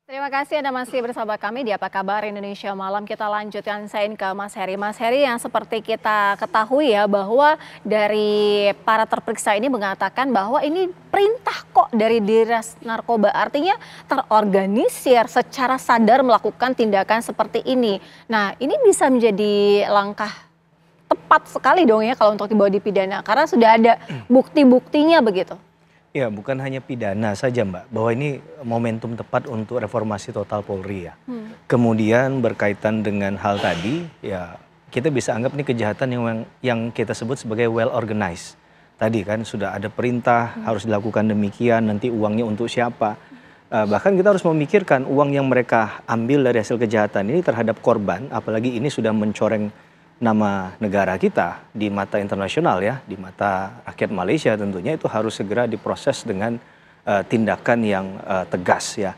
Terima kasih Anda masih bersama kami di Apa Kabar Indonesia Malam. Kita lanjutkan saya ke Mas Heri. Mas Heri, yang seperti kita ketahui ya bahwa dari para terperiksa ini mengatakan bahwa ini perintah kok dari Dinas Narkoba. Artinya terorganisir secara sadar melakukan tindakan seperti ini. Nah, ini bisa menjadi langkah tepat sekali dong ya kalau untuk dibawa dipidana. Karena sudah ada bukti-buktinya begitu. Ya, bukan hanya pidana saja Mbak, bahwa ini momentum tepat untuk reformasi total Polri ya. Kemudian berkaitan dengan hal tadi, ya kita bisa anggap ini kejahatan yang kita sebut sebagai well organized. Tadi kan sudah ada perintah harus dilakukan demikian, nanti uangnya untuk siapa. Bahkan kita harus memikirkan uang yang mereka ambil dari hasil kejahatan ini terhadap korban, apalagi ini sudah mencoreng nama negara kita di mata internasional ya, di mata rakyat Malaysia tentunya itu harus segera diproses dengan tindakan yang tegas ya.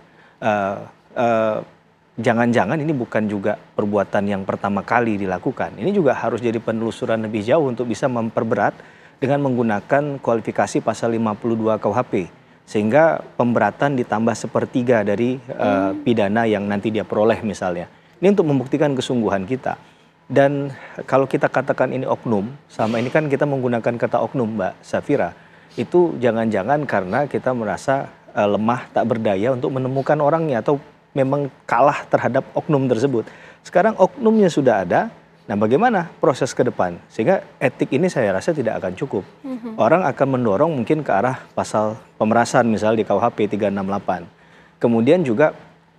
Jangan-jangan ini bukan juga perbuatan yang pertama kali dilakukan. Ini juga harus jadi penelusuran lebih jauh untuk bisa memperberat dengan menggunakan kualifikasi pasal 52 KUHP. Sehingga pemberatan ditambah sepertiga dari pidana yang nanti dia peroleh misalnya. Ini untuk membuktikan kesungguhan kita. Dan kalau kita katakan ini oknum, sama ini kan kita menggunakan kata oknum Mbak Safira, itu jangan-jangan karena kita merasa lemah, tak berdaya untuk menemukan orangnya atau memang kalah terhadap oknum tersebut. Sekarang oknumnya sudah ada, nah bagaimana proses ke depan? Sehingga etik ini saya rasa tidak akan cukup. Orang akan mendorong mungkin ke arah pasal pemerasan misalnya di KUHP 368. Kemudian juga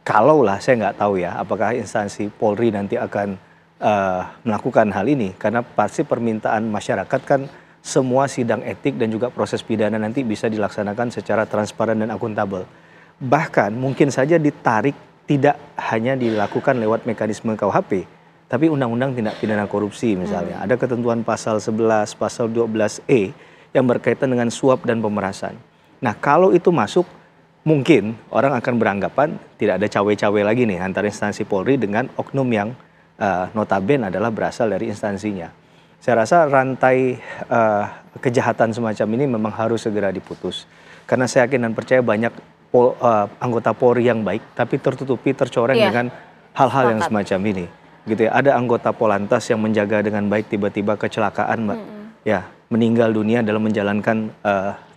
kalaulah saya nggak tahu ya, apakah instansi Polri nanti akan melakukan hal ini, karena pasti permintaan masyarakat kan semua sidang etik dan juga proses pidana nanti bisa dilaksanakan secara transparan dan akuntabel. Bahkan mungkin saja ditarik tidak hanya dilakukan lewat mekanisme KUHP, tapi Undang-Undang Tindak Pidana Korupsi misalnya. Ada ketentuan pasal 11, pasal 12E yang berkaitan dengan suap dan pemerasan. Nah kalau itu masuk, mungkin orang akan beranggapan tidak ada cawe-cawe lagi nih antara instansi Polri dengan oknum yang notabene adalah berasal dari instansinya. Saya rasa rantai kejahatan semacam ini memang harus segera diputus. Karena saya yakin dan percaya banyak anggota Polri yang baik, tapi tertutupi, tercoreng dengan hal-hal yang semacam ini. Gitu ya. Ada anggota Polantas yang menjaga dengan baik, tiba-tiba kecelakaan, Mbak. Ya, meninggal dunia dalam menjalankan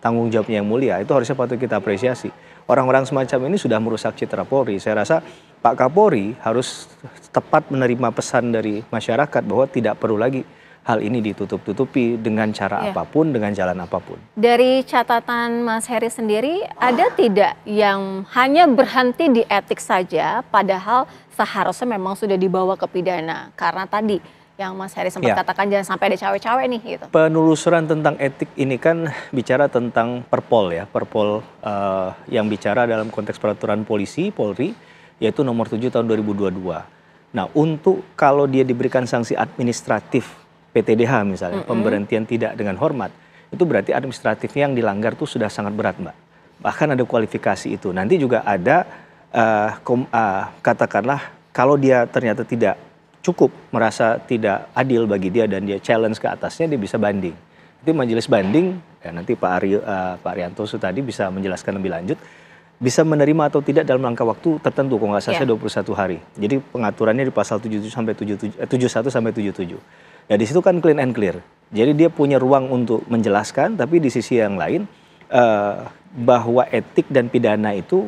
tanggung jawabnya yang mulia. Itu harusnya patut kita apresiasi. Orang-orang semacam ini sudah merusak citra Polri. Saya rasa Pak Kapolri harus tepat menerima pesan dari masyarakat bahwa tidak perlu lagi hal ini ditutup-tutupi dengan cara apapun, dengan jalan apapun. Dari catatan Mas Heri sendiri, ada tidak yang hanya berhenti di etik saja, padahal seharusnya memang sudah dibawa ke pidana? Karena tadi yang Mas Heri sempat katakan jangan sampai ada cawe-cawe nih gitu. Penelusuran tentang etik ini kan bicara tentang Perpol ya, Perpol yang bicara dalam konteks peraturan polisi, Polri, yaitu nomor 7 tahun 2022. Nah untuk kalau dia diberikan sanksi administratif PTDH misalnya, pemberhentian tidak dengan hormat, itu berarti administratifnya yang dilanggar itu sudah sangat berat Mbak. Bahkan ada kualifikasi itu. Nanti juga ada katakanlah kalau dia ternyata tidak cukup merasa tidak adil bagi dia dan dia challenge ke atasnya, dia bisa banding. Itu majelis banding, ya nanti Pak Arianto tadi bisa menjelaskan lebih lanjut, bisa menerima atau tidak dalam rangka waktu tertentu, kalau nggak salah 21 hari. Jadi pengaturannya di pasal 71 sampai 77. Ya di situ kan clean and clear. Jadi dia punya ruang untuk menjelaskan, tapi di sisi yang lain bahwa etik dan pidana itu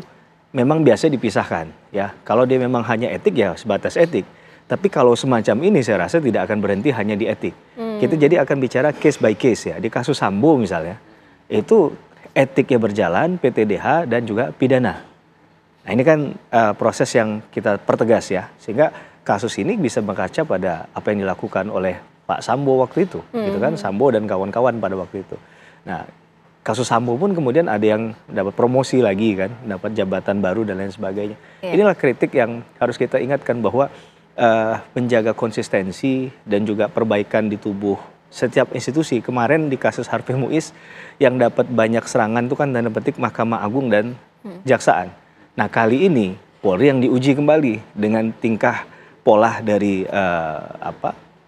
memang biasa dipisahkan. Ya kalau dia memang hanya etik ya sebatas etik. Tapi kalau semacam ini saya rasa tidak akan berhenti hanya di etik. Kita jadi akan bicara case by case ya. Di kasus Sambo misalnya, itu etiknya berjalan, PTDH dan juga pidana. Nah ini kan proses yang kita pertegas ya. Sehingga kasus ini bisa berkaca pada apa yang dilakukan oleh Pak Sambo waktu itu. Gitu kan, Sambo dan kawan-kawan pada waktu itu. Nah kasus Sambo pun kemudian ada yang dapat promosi lagi kan, dapat jabatan baru dan lain sebagainya. Inilah kritik yang harus kita ingatkan bahwa menjaga konsistensi dan juga perbaikan di tubuh setiap institusi. Kemarin di kasus Harvey Muiz yang dapat banyak serangan itu kan tanda petik Mahkamah Agung dan Jaksaan. Nah kali ini Polri yang diuji kembali dengan tingkah pola dari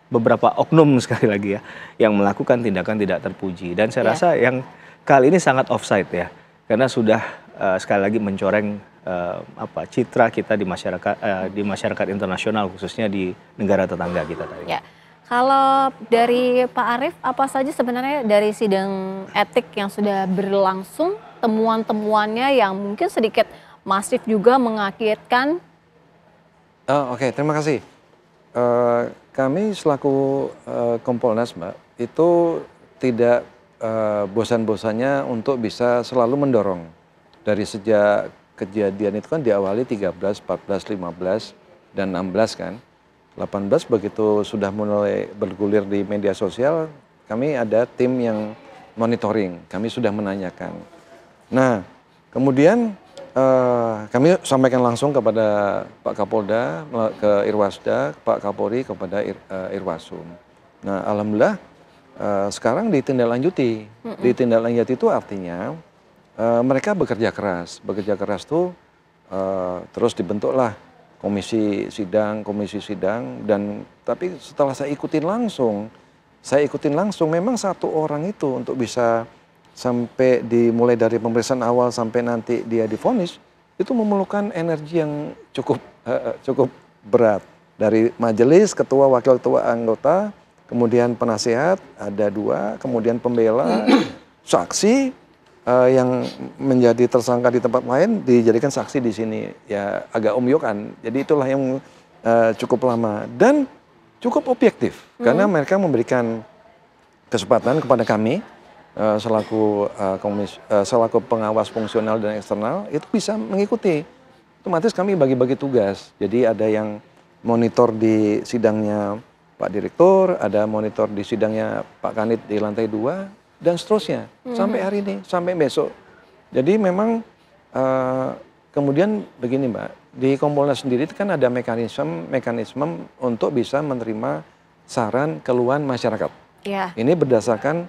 beberapa oknum sekali lagi ya yang melakukan tindakan tidak terpuji. Dan saya rasa yang kali ini sangat offside ya, karena sudah sekali lagi mencoreng citra kita di masyarakat internasional, khususnya di negara tetangga kita tadi. Ya. Kalau dari Pak Arief, apa saja sebenarnya dari sidang etik yang sudah berlangsung, temuan-temuannya yang mungkin sedikit masif juga mengagetkan? Oke, terima kasih. Kami selaku Kompolnas, Mbak, itu tidak bosan-bosannya untuk bisa selalu mendorong. Dari sejak kejadian itu kan diawali 13, 14, 15, dan 16 kan. 18 begitu sudah mulai bergulir di media sosial, kami ada tim yang monitoring, kami sudah menanyakan. Nah, kemudian kami sampaikan langsung kepada Pak Kapolda, ke Irwasda, Pak Kapolri, kepada Irwasum. Nah, alhamdulillah sekarang ditindaklanjuti. Ditindaklanjuti itu artinya mereka bekerja keras. Bekerja keras itu terus dibentuklah komisi sidang, dan tapi setelah saya ikutin langsung memang satu orang itu untuk bisa sampai dimulai dari pemeriksaan awal sampai nanti dia divonis itu memerlukan energi yang cukup berat dari majelis, ketua, wakil ketua, anggota, kemudian penasehat ada 2, kemudian pembela, saksi yang menjadi tersangka di tempat lain dijadikan saksi di sini, ya agak umyokan. Jadi itulah yang cukup lama dan cukup objektif karena mereka memberikan kesempatan kepada kami selaku pengawas fungsional dan eksternal itu bisa mengikuti. Otomatis kami bagi-bagi tugas. Jadi ada yang monitor di sidangnya Pak Direktur, ada monitor di sidangnya Pak Kanit di lantai 2 dan seterusnya sampai hari ini, sampai besok. Jadi memang kemudian begini Mbak, di Kompolnas sendiri itu kan ada mekanisme untuk bisa menerima saran keluhan masyarakat. Ya. Ini berdasarkan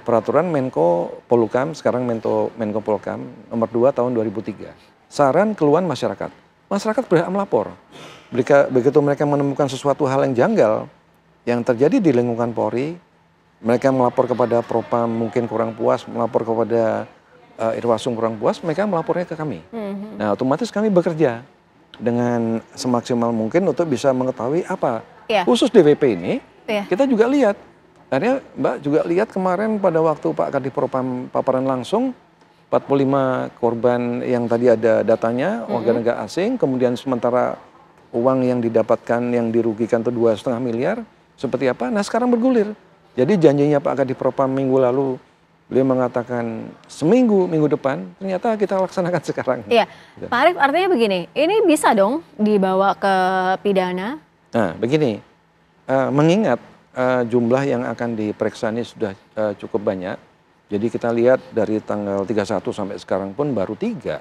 peraturan Menko Polhukam, sekarang Menko Polhukam nomor 2 tahun 2003. Saran keluhan masyarakat. Masyarakat berhak melapor. Begitu mereka menemukan sesuatu hal yang janggal yang terjadi di lingkungan Polri, mereka melapor kepada Propam mungkin kurang puas, melapor kepada Irwasum kurang puas, mereka melapornya ke kami. Nah, otomatis kami bekerja dengan semaksimal mungkin untuk bisa mengetahui apa. Khusus DWP ini, kita juga lihat. Akhirnya Mbak juga lihat kemarin pada waktu Pak Kadif Propam paparan langsung, 45 korban yang tadi ada datanya, warga negara asing, kemudian sementara uang yang didapatkan yang dirugikan itu 2,5 miliar, seperti apa? Nah sekarang bergulir. Jadi janjinya Pak Kadif Propam minggu lalu, beliau mengatakan minggu depan, ternyata kita laksanakan sekarang. Iya, Pak Arief artinya begini, ini bisa dong dibawa ke pidana? Nah begini, mengingat jumlah yang akan diperiksa ini sudah cukup banyak, jadi kita lihat dari tanggal 31 sampai sekarang pun baru 3,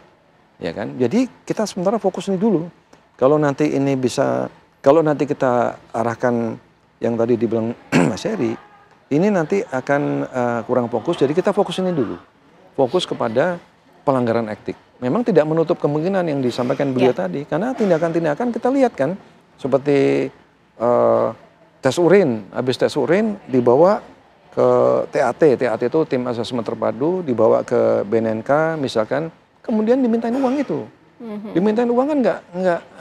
ya kan? Jadi kita sementara fokus ini dulu. Kalau nanti ini bisa, kalau nanti kita arahkan yang tadi dibilang Mas Heri, ini nanti akan kurang fokus, jadi kita fokus ini dulu. Fokus kepada pelanggaran etik. Memang tidak menutup kemungkinan yang disampaikan beliau tadi, karena tindakan-tindakan kita lihat kan, seperti tes urin, habis tes urin dibawa ke TAT itu tim asesmen terpadu, dibawa ke BNNK misalkan, kemudian dimintain uang itu. Dimintain uang kan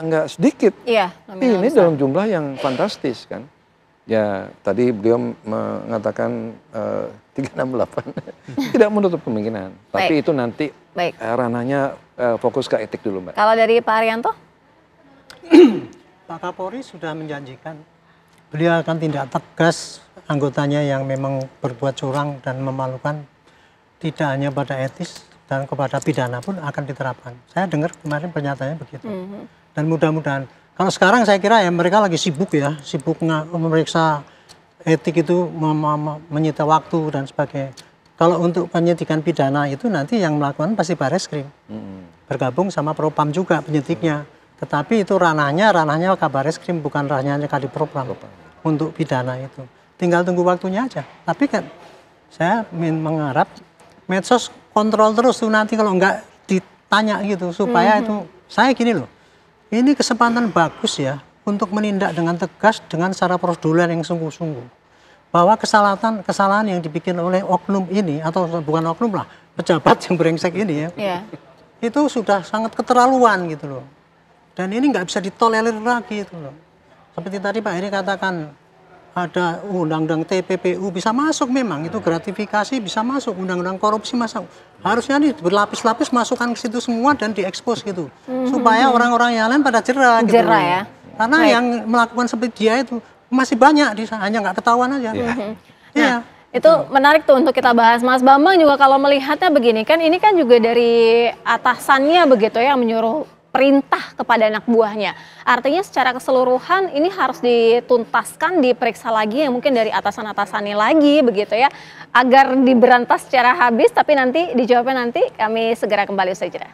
nggak sedikit. Iya, ini dalam jumlah yang fantastis kan. Ya, tadi beliau mengatakan 368 tidak menutup kemungkinan. Tapi itu nanti ranahnya fokus ke etik dulu, Mbak. Kalau dari Pak Arianto? Pak Kapolri sudah menjanjikan beliau akan tindak tegas anggotanya yang memang berbuat curang dan memalukan, tidak hanya pada etis dan kepada pidana pun akan diterapkan. Saya dengar kemarin pernyataannya begitu. Dan mudah-mudahan, kalau sekarang saya kira ya mereka lagi sibuk ya, sibuk memeriksa etik itu, menyita waktu dan sebagainya. Kalau untuk penyidikan pidana itu nanti yang melakukan pasti Bareskrim. Bergabung sama Propam juga penyidiknya. Tetapi itu ranahnya Kabareskrim, bukan ranahnya Kadif Propam untuk pidana itu. Tinggal tunggu waktunya aja. Tapi kan saya mengharap medsos kontrol terus tuh nanti kalau nggak ditanya gitu supaya itu, saya gini loh, ini kesempatan bagus ya untuk menindak dengan tegas dengan secara prosedural yang sungguh-sungguh. Bahwa kesalahan yang dibikin oleh oknum ini, atau bukan oknum lah, pejabat yang brengsek ini ya. itu sudah sangat keterlaluan gitu loh. Dan ini nggak bisa ditolerir lagi itu loh. Seperti tadi Pak Heri katakan, ada undang-undang TPPU bisa masuk memang, itu gratifikasi bisa masuk, undang-undang korupsi masuk. Harusnya nih berlapis-lapis masukkan ke situ semua dan diekspos gitu. Supaya orang-orang yang lain pada jerah gitu. Jerah ya. Karena yang melakukan seperti dia itu masih banyak di sana, hanya nggak ketahuan aja. Nah, itu menarik tuh untuk kita bahas. Mas Bambang juga kalau melihatnya begini kan, ini kan juga dari atasannya begitu ya, menyuruh perintah kepada anak buahnya. Artinya secara keseluruhan ini harus dituntaskan, diperiksa lagi yang mungkin dari atasan-atasannya lagi begitu ya, agar diberantas secara habis. Tapi nanti dijawabnya nanti, kami segera kembali usai jeda.